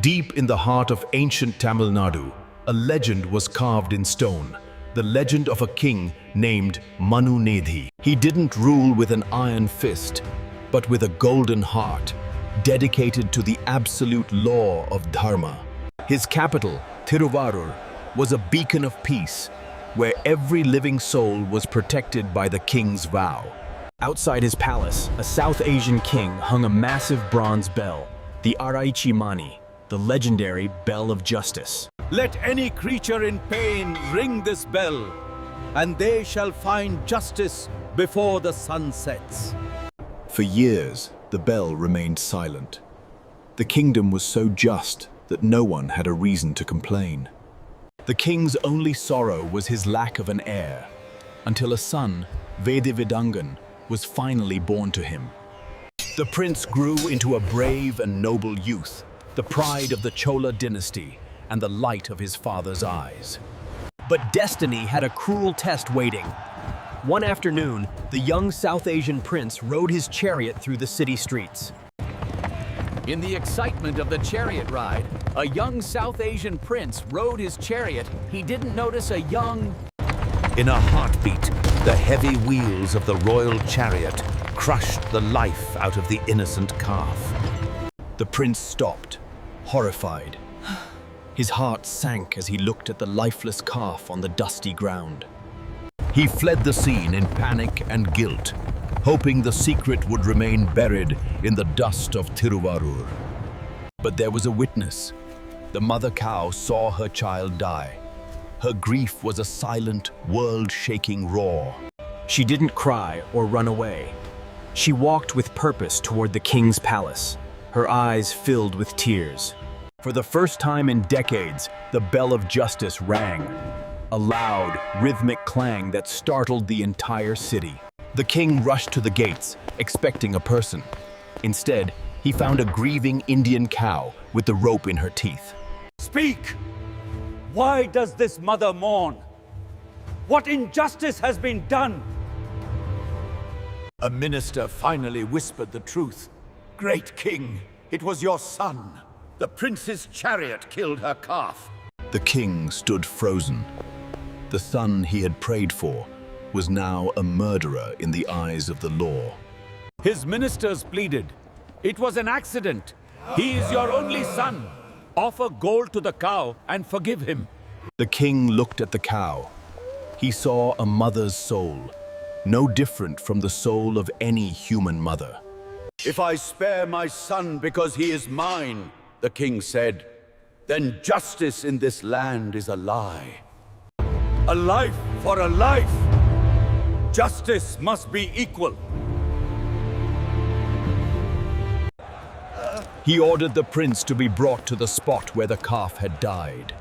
Deep in the heart of ancient Tamil Nadu, a legend was carved in stone. The legend of a king named Manu Nedhi. He didn't rule with an iron fist, but with a golden heart, dedicated to the absolute law of Dharma. His capital, Thiruvarur, was a beacon of peace, where every living soul was protected by the king's vow. Outside his palace, a South Asian king hung a massive bronze bell, the Araichi Mani, the legendary bell of justice. Let any creature in pain ring this bell, and they shall find justice before the sun sets. For years, the bell remained silent. The kingdom was so just that no one had a reason to complain. The king's only sorrow was his lack of an heir, until a son, Veedhividangan, was finally born to him. The prince grew into a brave and noble youth, the pride of the Chola dynasty and the light of his father's eyes. But destiny had a cruel test waiting. One afternoon, the young South Asian prince rode his chariot through the city streets. In the excitement of the chariot ride, a young South Asian prince rode his chariot. He didn't notice a young... In a heartbeat, the heavy wheels of the royal chariot crushed the life out of the innocent calf. The prince stopped, horrified. His heart sank as he looked at the lifeless calf on the dusty ground. He fled the scene in panic and guilt, hoping the secret would remain buried in the dust of Thiruvarur. But there was a witness. The mother cow saw her child die. Her grief was a silent, world-shaking roar. She didn't cry or run away. She walked with purpose toward the king's palace, her eyes filled with tears. For the first time in decades, the bell of justice rang, a loud, rhythmic clang that startled the entire city. The king rushed to the gates, expecting a person. Instead, he found a grieving Indian cow with the rope in her teeth. Speak! Why does this mother mourn? What injustice has been done? A minister finally whispered the truth. Great king, it was your son. The prince's chariot killed her calf. The king stood frozen. The son he had prayed for was now a murderer in the eyes of the law. His ministers pleaded. It was an accident. He is your only son. Offer gold to the cow and forgive him. The king looked at the cow. He saw a mother's soul, no different from the soul of any human mother. If I spare my son because he is mine, the king said, then justice in this land is a lie. A life for a life. Justice must be equal. He ordered the prince to be brought to the spot where the calf had died,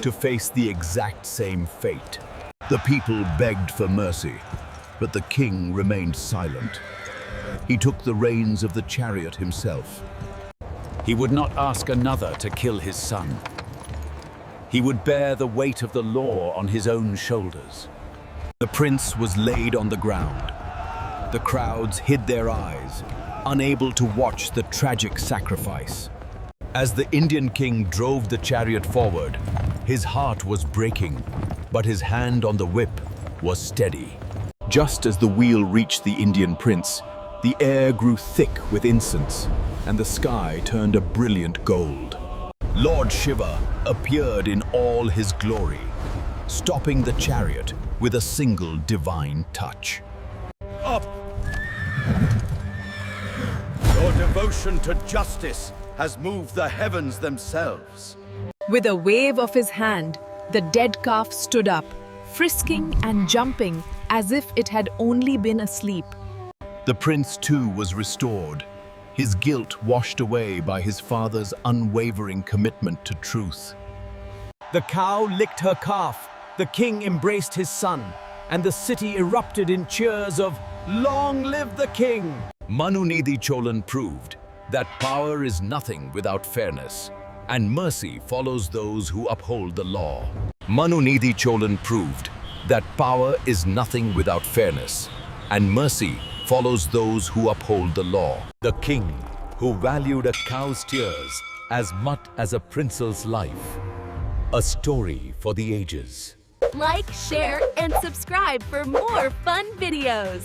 to face the exact same fate. The people begged for mercy, but the king remained silent. He took the reins of the chariot himself. He would not ask another to kill his son. He would bear the weight of the law on his own shoulders. The prince was laid on the ground. The crowds hid their eyes, unable to watch the tragic sacrifice. As the Indian king drove the chariot forward, his heart was breaking, but his hand on the whip was steady. Just as the wheel reached the Indian prince, the air grew thick with incense, and the sky turned a brilliant gold. Lord Shiva appeared in all his glory, stopping the chariot with a single divine touch. Up! Your devotion to justice has moved the heavens themselves. With a wave of his hand, the dead calf stood up, frisking and jumping as if it had only been asleep. The prince too was restored, his guilt washed away by his father's unwavering commitment to truth. The cow licked her calf, the king embraced his son, and the city erupted in cheers of "Long live the king!" Manu Needhi Cholan proved that power is nothing without fairness, and mercy follows those who uphold the law. Manu Needhi Cholan proved that power is nothing without fairness, and mercy follows those who uphold the law. The king, who valued a cow's tears as much as a prince's life. A story for the ages. Like, share, and subscribe for more fun videos.